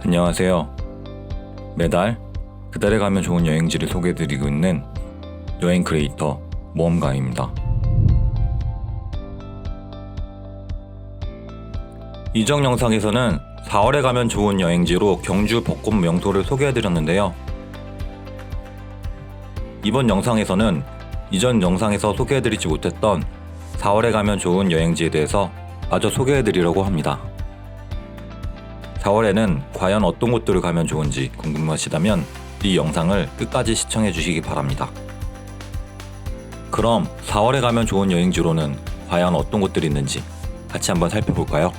안녕하세요. 매달 그달에 가면 좋은 여행지를 소개해드리고 있는 여행 크리에이터 모험가입니다. 이전 영상에서는 4월에 가면 좋은 여행지로 경주 벚꽃 명소를 소개해드렸는데요. 이번 영상에서는 이전 영상에서 소개해드리지 못했던 4월에 가면 좋은 여행지에 대해서 마저 소개해드리려고 합니다. 4월에는 과연 어떤 곳들을 가면 좋은지 궁금하시다면 이 영상을 끝까지 시청해 주시기 바랍니다. 그럼 4월에 가면 좋은 여행지로는 과연 어떤 곳들이 있는지 같이 한번 살펴볼까요?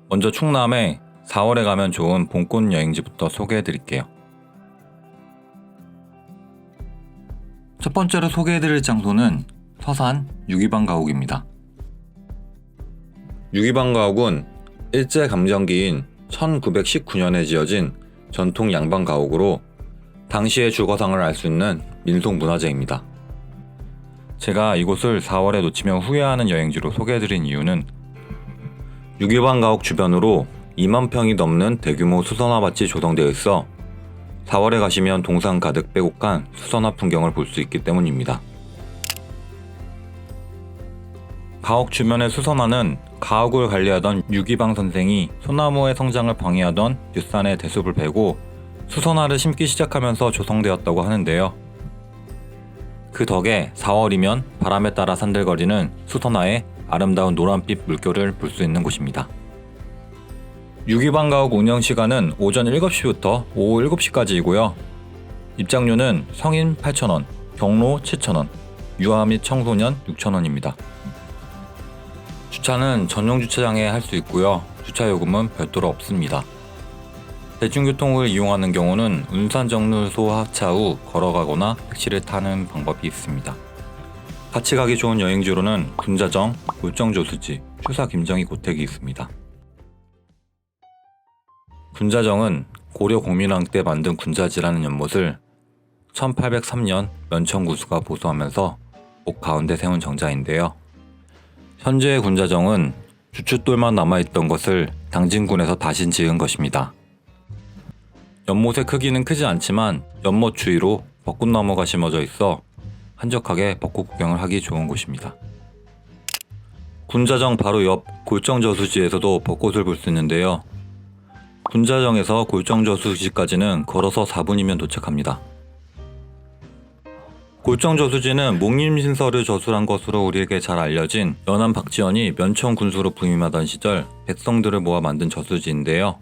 먼저 충남에 4월에 가면 좋은 봄꽃 여행지부터 소개해 드릴게요. 첫 번째로 소개해드릴 장소는 서산 유기방가옥입니다. 유기방가옥은 일제감정기인 1919년에 지어진 전통 양반가옥으로 당시의 주거상을 알 수 있는 민속문화재입니다. 제가 이곳을 4월에 놓치면 후회하는 여행지로 소개해드린 이유는 유기방가옥 주변으로 2만 평이 넘는 대규모 수선화밭이 조성되어 있어 4월에 가시면 동상 가득 빼곡한 수선화 풍경을 볼 수 있기 때문입니다. 가옥 주변의 수선화는 가옥을 관리하던 유기방 선생이 소나무의 성장을 방해하던 뒷산의 대숲을 베고 수선화를 심기 시작하면서 조성되었다고 하는데요. 그 덕에 4월이면 바람에 따라 산들거리는 수선화의 아름다운 노란빛 물결을 볼 수 있는 곳입니다. 유기방가옥 운영시간은 오전 7시부터 오후 7시까지이고요. 입장료는 성인 8,000원, 경로 7,000원, 유아 및 청소년 6,000원입니다. 주차는 전용 주차장에 할 수 있고요. 주차요금은 별도로 없습니다. 대중교통을 이용하는 경우는 운산정류소 하차 후 걸어가거나 택시를 타는 방법이 있습니다. 같이 가기 좋은 여행지로는 군자정, 골정저수지, 추사 김정희 고택이 있습니다. 군자정은 고려 공민왕 때 만든 군자지라는 연못을 1803년 면천구수가 보수하면서 옥 가운데 세운 정자인데요. 현재의 군자정은 주춧돌만 남아있던 것을 당진군에서 다시 지은 것입니다. 연못의 크기는 크지 않지만 연못 주위로 벚꽃나무가 심어져 있어 한적하게 벚꽃 구경을 하기 좋은 곳입니다. 군자정 바로 옆 골정저수지에서도 벚꽃을 볼 수 있는데요. 군자정에서 골정저수지까지는 걸어서 4분이면 도착합니다. 골정저수지는 목림신서를 저술한 것으로 우리에게 잘 알려진 연안 박지원이 면천군수로 부임하던 시절 백성들을 모아 만든 저수지인데요.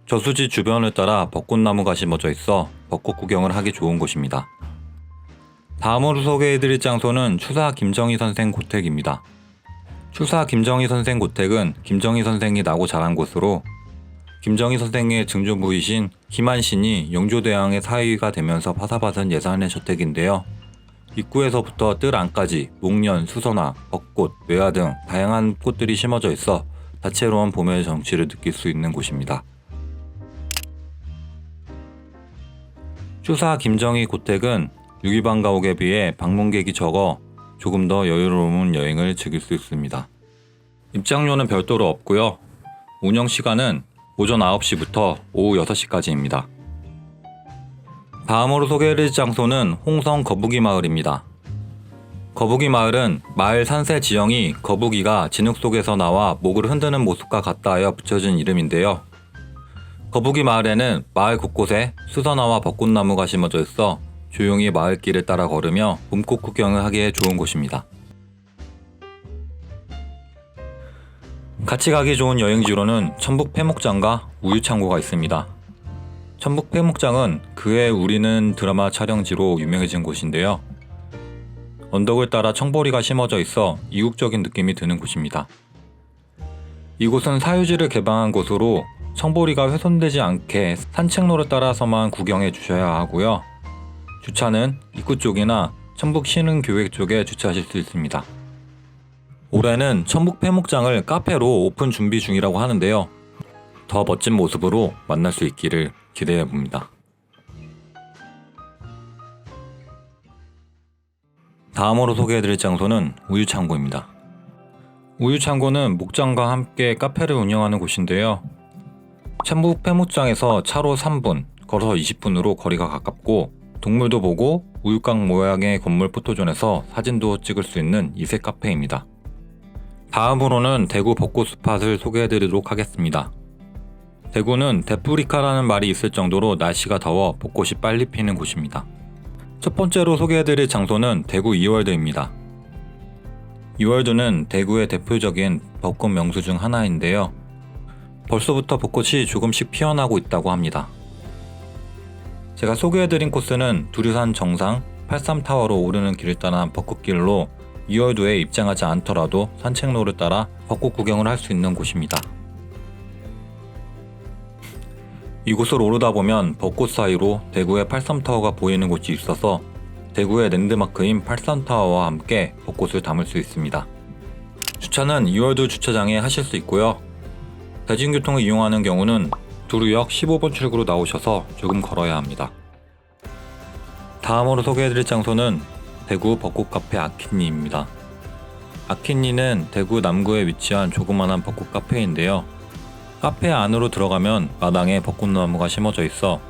저수지 주변을 따라 벚꽃나무가 심어져 있어 벚꽃 구경을 하기 좋은 곳입니다. 다음으로 소개해드릴 장소는 추사 김정희 선생 고택입니다. 추사 김정희 선생 고택은 김정희 선생이 나고 자란 곳으로 김정희 선생의 증조부이신 김한신이 영조대왕의 사위가 되면서 파사받은 예산의 저택인데요. 입구에서부터 뜰 안까지 목련, 수선화, 벚꽃, 외화 등 다양한 꽃들이 심어져 있어 다채로운 봄의 정취를 느낄 수 있는 곳입니다. 추사 김정희 고택은 유기방가옥에 비해 방문객이 적어 조금 더 여유로운 여행을 즐길 수 있습니다. 입장료는 별도로 없고요. 운영시간은 오전 9시부터 오후 6시까지입니다. 다음으로 소개해드릴 장소는 홍성 거북이 마을입니다. 거북이 마을은 마을 산세 지형이 거북이가 진흙 속에서 나와 목을 흔드는 모습과 같다 하여 붙여진 이름인데요. 거북이 마을에는 마을 곳곳에 수선화와 벚꽃나무가 심어져 있어 조용히 마을길을 따라 걸으며 봄꽃 구경을 하기에 좋은 곳입니다. 같이 가기 좋은 여행지로는 천북 폐목장과 우유창고가 있습니다. 천북 폐목장은 그해 우리는 드라마 촬영지로 유명해진 곳인데요. 언덕을 따라 청보리가 심어져 있어 이국적인 느낌이 드는 곳입니다. 이곳은 사유지를 개방한 곳으로 청보리가 훼손되지 않게 산책로를 따라서만 구경해 주셔야 하고요. 주차는 입구 쪽이나 천북 신흥교회 쪽에 주차하실 수 있습니다. 올해는 천북 폐목장을 카페로 오픈 준비 중이라고 하는데요. 더 멋진 모습으로 만날 수 있기를 기대해 봅니다. 다음으로 소개해드릴 장소는 우유창고입니다. 우유창고는 목장과 함께 카페를 운영하는 곳인데요. 천북 폐목장에서 차로 3분, 걸어서 20분으로 거리가 가깝고 동물도 보고 우유곽 모양의 건물 포토존에서 사진도 찍을 수 있는 이색 카페입니다. 다음으로는 대구 벚꽃 스팟을 소개해드리도록 하겠습니다. 대구는 데프리카라는 말이 있을 정도로 날씨가 더워 벚꽃이 빨리 피는 곳입니다. 첫 번째로 소개해드릴 장소는 대구 이월드입니다. 이월드는 대구의 대표적인 벚꽃 명소 중 하나인데요. 벌써부터 벚꽃이 조금씩 피어나고 있다고 합니다. 제가 소개해드린 코스는 두류산 정상 83타워로 오르는 길을 따라 벚꽃길로 이월드에 입장하지 않더라도 산책로를 따라 벚꽃 구경을 할 수 있는 곳입니다. 이곳을 오르다 보면 벚꽃 사이로 대구의 83타워가 보이는 곳이 있어서 대구의 랜드마크인 83타워와 함께 벚꽃을 담을 수 있습니다. 주차는 이월드 주차장에 하실 수 있고요. 대중교통을 이용하는 경우는 두류역 15번 출구로 나오셔서 조금 걸어야 합니다. 다음으로 소개해드릴 장소는 대구 벚꽃 카페 아키니입니다. 아키니는 대구 남구에 위치한 조그만한 벚꽃 카페인데요. 카페 안으로 들어가면 마당에 벚꽃나무가 심어져 있어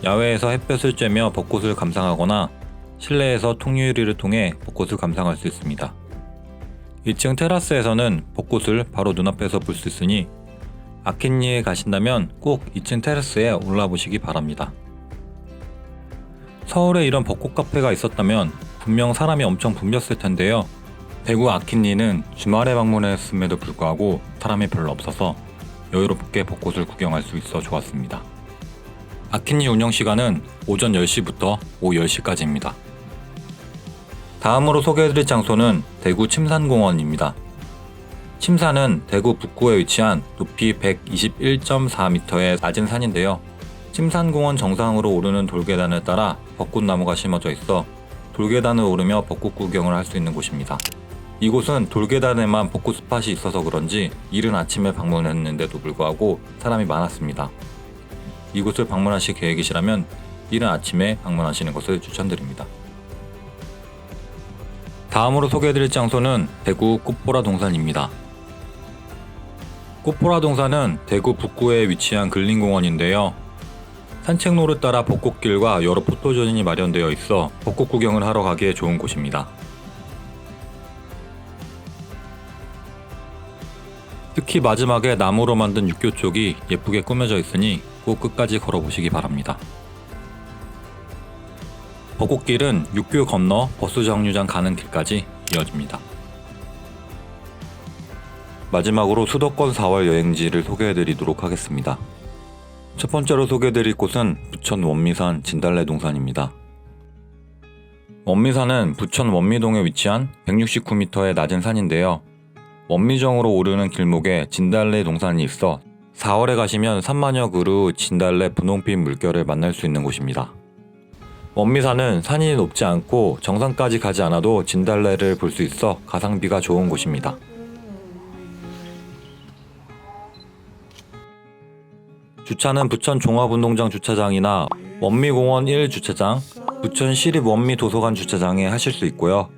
야외에서 햇볕을 쬐며 벚꽃을 감상하거나 실내에서 통유리를 통해 벚꽃을 감상할 수 있습니다. 2층 테라스에서는 벚꽃을 바로 눈앞에서 볼 수 있으니 아키니에 가신다면 꼭 2층 테라스에 올라보시기 바랍니다. 서울에 이런 벚꽃 카페가 있었다면 분명 사람이 엄청 붐볐을 텐데요. 대구 아키니는 주말에 방문했음에도 불구하고 사람이 별로 없어서 여유롭게 벚꽃을 구경할 수 있어 좋았습니다. 아키니 운영시간은 오전 10시부터 오후 10시까지입니다. 다음으로 소개해드릴 장소는 대구 침산공원입니다. 침산은 대구 북구에 위치한 높이 121.4m의 낮은 산인데요. 침산공원 정상으로 오르는 돌계단을 따라 벚꽃나무가 심어져 있어 돌계단을 오르며 벚꽃 구경을 할 수 있는 곳입니다. 이곳은 돌계단에만 벚꽃 스팟이 있어서 그런지 이른 아침에 방문했는데도 불구하고 사람이 많았습니다. 이곳을 방문하실 계획이시라면 이른 아침에 방문하시는 것을 추천드립니다. 다음으로 소개해드릴 장소는 대구 꽃보라 동산입니다. 꽃보라 동산은 대구 북구에 위치한 근린공원인데요. 산책로를 따라 벚꽃길과 여러 포토존이 마련되어 있어 벚꽃 구경을 하러 가기에 좋은 곳입니다. 특히 마지막에 나무로 만든 육교 쪽이 예쁘게 꾸며져 있으니 꼭 끝까지 걸어보시기 바랍니다. 벚꽃길은 육교 건너 버스 정류장 가는 길까지 이어집니다. 마지막으로 수도권 4월 여행지를 소개해드리도록 하겠습니다. 첫 번째로 소개해드릴 곳은 부천 원미산 진달래 동산입니다. 원미산은 부천 원미동에 위치한 169m의 낮은 산인데요. 원미정으로 오르는 길목에 진달래 동산이 있어 4월에 가시면 3만여 그루 진달래 분홍빛 물결을 만날 수 있는 곳입니다. 원미산은 산이 높지 않고 정상까지 가지 않아도 진달래를 볼 수 있어 가성비가 좋은 곳입니다. 주차는 부천 종합운동장 주차장이나 원미공원 1 주차장, 부천 시립 원미도서관 주차장에 하실 수 있고요.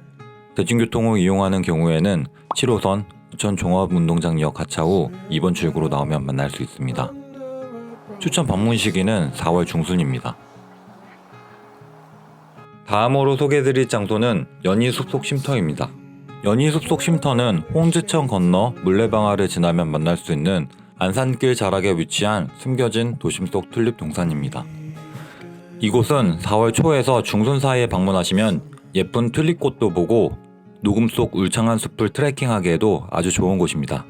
대중교통을 이용하는 경우에는 7호선 부천 종합운동장역 하차 후 2번 출구로 나오면 만날 수 있습니다. 추천 방문 시기는 4월 중순입니다. 다음으로 소개해드릴 장소는 연희숲속 쉼터입니다. 연희숲속 쉼터는 홍지천 건너 물레방아를 지나면 만날 수 있는 안산길 자락에 위치한 숨겨진 도심 속 튤립 동산입니다. 이곳은 4월 초에서 중순 사이에 방문하시면 예쁜 튤립꽃도 보고 녹음 속 울창한 숲을 트레킹하기에도 아주 좋은 곳입니다.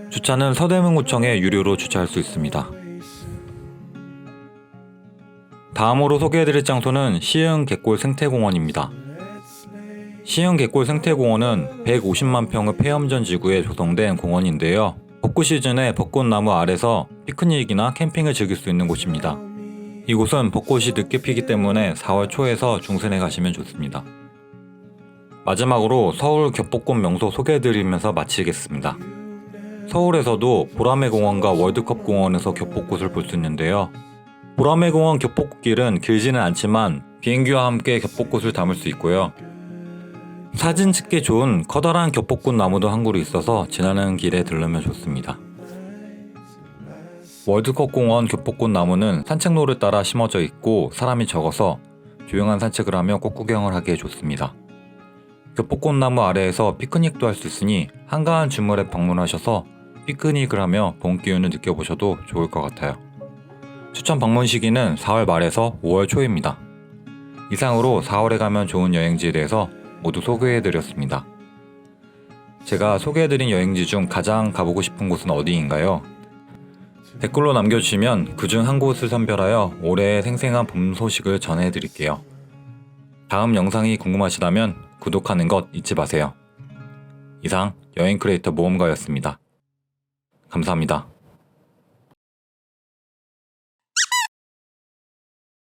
주차는 서대문구청에 유료로 주차할 수 있습니다. 다음으로 소개해드릴 장소는 시흥 갯골 생태공원입니다. 시흥 갯골 생태공원은 150만 평의 폐염전 지구에 조성된 공원인데요. 벚꽃 시즌에 벚꽃나무 아래서 피크닉이나 캠핑을 즐길 수 있는 곳입니다. 이곳은 벚꽃이 늦게 피기 때문에 4월 초에서 중순에 가시면 좋습니다. 마지막으로 서울 겹벚꽃 명소 소개해드리면서 마치겠습니다. 서울에서도 보라매 공원과 월드컵 공원에서 겹벚꽃을 볼 수 있는데요. 보라매 공원 겹벚꽃길은 길지는 않지만 비행기와 함께 겹벚꽃을 담을 수 있고요. 사진 찍기 좋은 커다란 겹벚꽃 나무도 한 그루 있어서 지나는 길에 들르면 좋습니다. 월드컵 공원 겹벚꽃 나무는 산책로를 따라 심어져 있고 사람이 적어서 조용한 산책을 하며 꽃구경을 하기에 좋습니다. 겹벚꽃 나무 아래에서 피크닉도 할 수 있으니 한가한 주말에 방문하셔서 피크닉을 하며 봄 기운을 느껴보셔도 좋을 것 같아요. 추천 방문 시기는 4월 말에서 5월 초입니다. 이상으로 4월에 가면 좋은 여행지에 대해서 모두 소개해드렸습니다. 제가 소개해드린 여행지 중 가장 가보고 싶은 곳은 어디인가요? 댓글로 남겨주시면 그중 한 곳을 선별하여 올해의 생생한 봄 소식을 전해드릴게요. 다음 영상이 궁금하시다면 구독하는 것 잊지 마세요. 이상 여행 크리에이터 모험가였습니다. 감사합니다.